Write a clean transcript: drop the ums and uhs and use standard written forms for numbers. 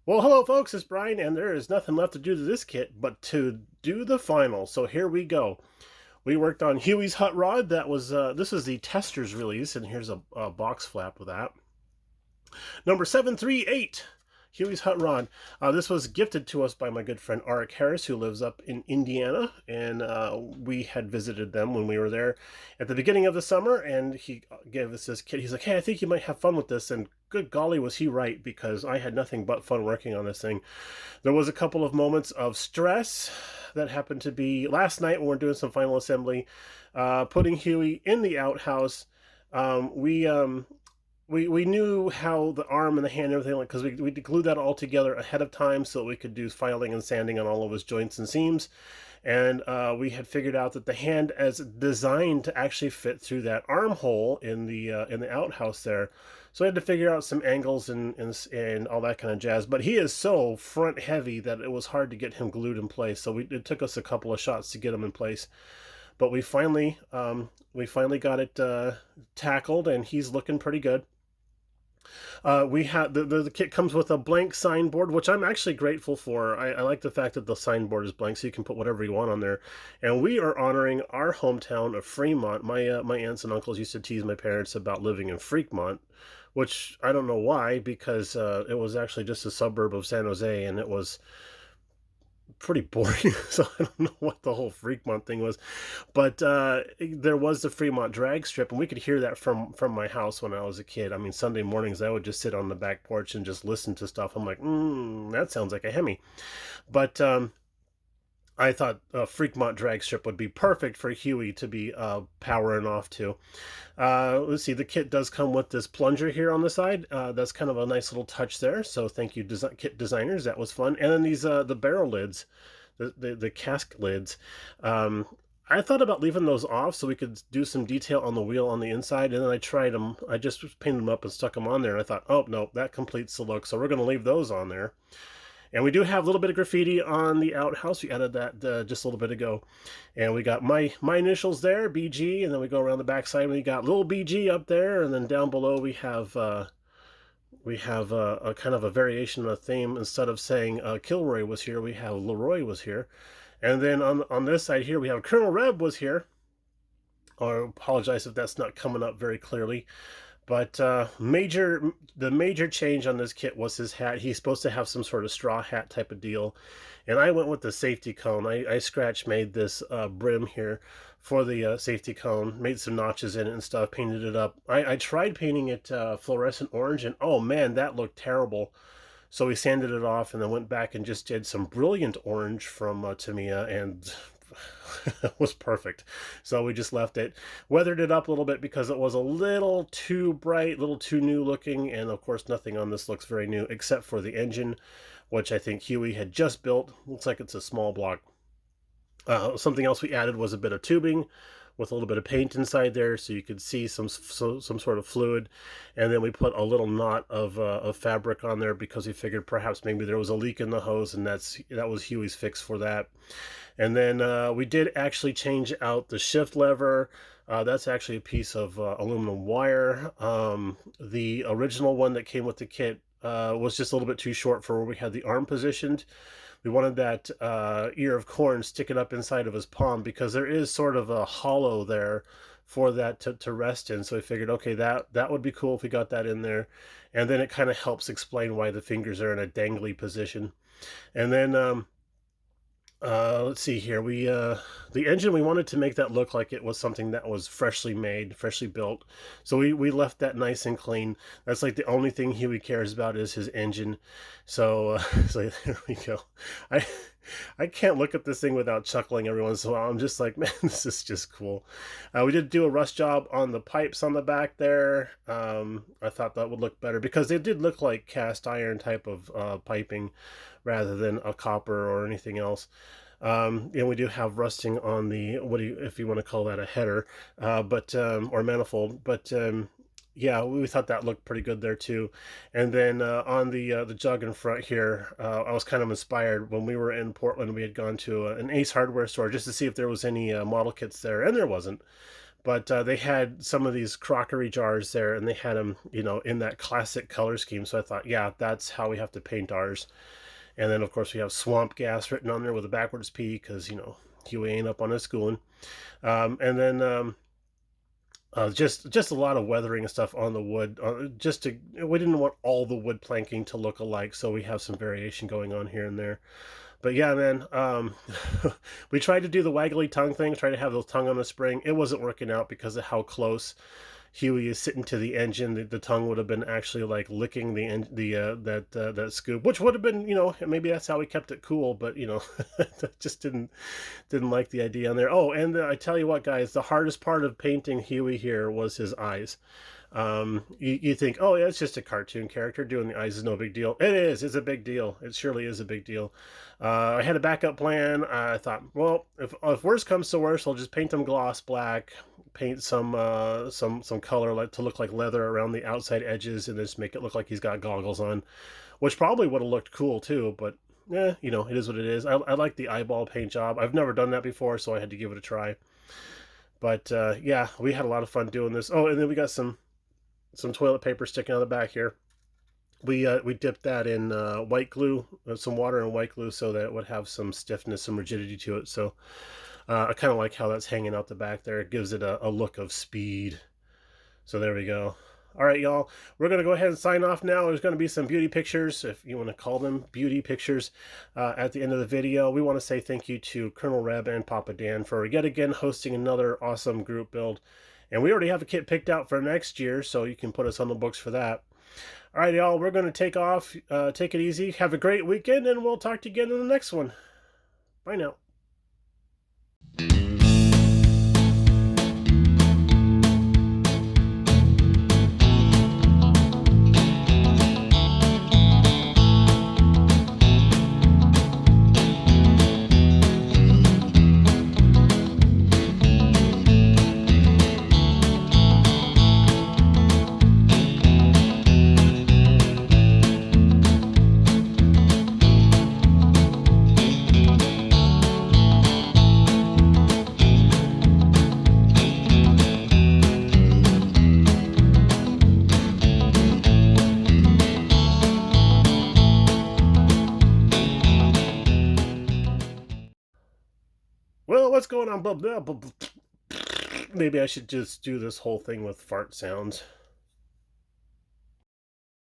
Well, hello folks, it's Brian, and there is nothing left to do to this kit but to do the final. So here we go. We worked on Huey's hot rod. This is the tester's release, and here's a box flap with that. Number 738, Huey's hot rod. This was gifted to us by my good friend Arik Harris, who lives up in Indiana, and we had visited them when we were there at the beginning of the summer, and he gave us this kit. He's like, hey, I think you might have fun with this, and good golly was he right, because I had nothing but fun working on this thing. There was a couple of moments of stress that happened to be last night when we were doing some final assembly, putting Huey in the outhouse. Um, we um, we knew how the arm and the hand and everything, like, because we glued that all together ahead of time so that we could do filing and sanding on all of his joints and seams. And we had figured out that the hand is designed to actually fit through that armhole in the outhouse there. So I had to figure out some angles and all that kind of jazz. But he is so front heavy that it was hard to get him glued in place. So it took us a couple of shots to get him in place. But we finally got it tackled, and he's looking pretty good. We had the kit comes with a blank signboard, which I'm actually grateful for. I like the fact that the signboard is blank, so you can put whatever you want on there. And we are honoring our hometown of Fremont. My aunts and uncles used to tease my parents about living in Fremont, which I don't know why, because it was actually just a suburb of San Jose, and it was pretty boring. So I don't know what the whole Fremont thing was, but there was the Fremont drag strip, and we could hear that from my house when I was a kid. I mean, Sunday mornings I would just sit on the back porch and just listen to stuff. I'm like, that sounds like a Hemi. But I thought a Fremont drag strip would be perfect for Huey to be powering off to. Let's see, the kit does come with this plunger here on the side. That's kind of a nice little touch there. So thank you, kit designers. That was fun. And then these the barrel lids, the cask lids. I thought about leaving those off so we could do some detail on the wheel on the inside, and then I tried them. I just painted them up and stuck them on there, and I thought, oh no, that completes the look. So we're going to leave those on there. And we do have a little bit of graffiti on the outhouse. We added that just a little bit ago. And we got my initials there, BG, and then we go around the backside and we got little BG up there, and then down below we have a kind of a variation of a theme. Instead of saying Kilroy was here, we have Leroy was here. And then on this side here, we have Colonel Reb was here. I apologize if that's not coming up very clearly. But the major change on this kit was his hat. He's supposed to have some sort of straw hat type of deal, and I went with the safety cone. I scratch made this brim here for the safety cone, made some notches in it and stuff, painted it up. I tried painting it fluorescent orange, and oh man, that looked terrible. So we sanded it off and then went back and just did some brilliant orange from Tamiya, and it was perfect. So we just left it, weathered it up a little bit because it was a little too bright, a little too new looking, and of course nothing on this looks very new except for the engine, which I think Huey had just built. Looks like it's a small block. Something else we added was a bit of tubing with a little bit of paint inside there, so you could see some sort of fluid. And then we put a little knot of fabric on there because we figured perhaps maybe there was a leak in the hose, and that was Huey's fix for that. And then we did actually change out the shift lever. That's actually a piece of aluminum wire. The original one that came with the kit was just a little bit too short for where we had the arm positioned. We wanted that ear of corn sticking up inside of his palm because there is sort of a hollow there for that to rest in. So we figured, okay, that would be cool if we got that in there. And then it kind of helps explain why the fingers are in a dangly position. And then let's see here. The engine, we wanted to make that look like it was something that was freshly made, freshly built. So we left that nice and clean. That's like the only thing Huey cares about is his engine. So so there we go. I I can't look at this thing without chuckling every once in a while. I'm just like, man, this is just cool. We did do a rust job on the pipes on the back there. I thought that would look better because they did look like cast iron type of piping rather than a copper or anything else. And we do have rusting on the, if you want to call that a header, or manifold, yeah, we thought that looked pretty good there too. And then on the jug in front here, I was kind of inspired when we were in Portland. We had gone to an Ace Hardware store just to see if there was any model kits there, and there wasn't. But they had some of these crockery jars there, and they had them, in that classic color scheme. So I thought, yeah, that's how we have to paint ours. And then, of course, we have swamp gas written on there with a backwards P because, Huey ain't up on his schooling. And then just a lot of weathering and stuff on the wood. We didn't want all the wood planking to look alike, so we have some variation going on here and there. But yeah, man, we tried to do the waggly tongue thing, try to have the tongue on the spring. It wasn't working out because of how close Huey is sitting to the engine. The tongue would have been actually like licking that scoop, which would have been, maybe that's how we kept it cool. But just didn't like the idea on there. Oh, and I tell you what, guys, the hardest part of painting Huey here was his eyes. You think, oh yeah, it's just a cartoon character doing the eyes is no big deal. It is. It's a big deal. It surely is a big deal. I had a backup plan. I thought, well, if worst comes to worst, I'll just paint them gloss black, paint some color like to look like leather around the outside edges, and just make it look like he's got goggles on, which probably would have looked cool too. But yeah, it is what it is. I like the eyeball paint job. I've never done that before, so I had to give it a try. But yeah, we had a lot of fun doing this. Oh, and then we got some toilet paper sticking out the back here. We dipped that in white glue, some water and white glue, so that it would have some stiffness, some rigidity to it. So I kind of like how that's hanging out the back there. It gives it a look of speed. So there we go. All right, y'all. We're going to go ahead and sign off now. There's going to be some beauty pictures, if you want to call them beauty pictures, at the end of the video. We want to say thank you to Colonel Reb and Papa Dan for yet again hosting another awesome group build. And we already have a kit picked out for next year, so you can put us on the books for that. All right, y'all. We're going to take off. Take it easy. Have a great weekend, and we'll talk to you again in the next one. Bye now. Well, what's going on? Blah, blah, blah, blah. Maybe I should just do this whole thing with fart sounds.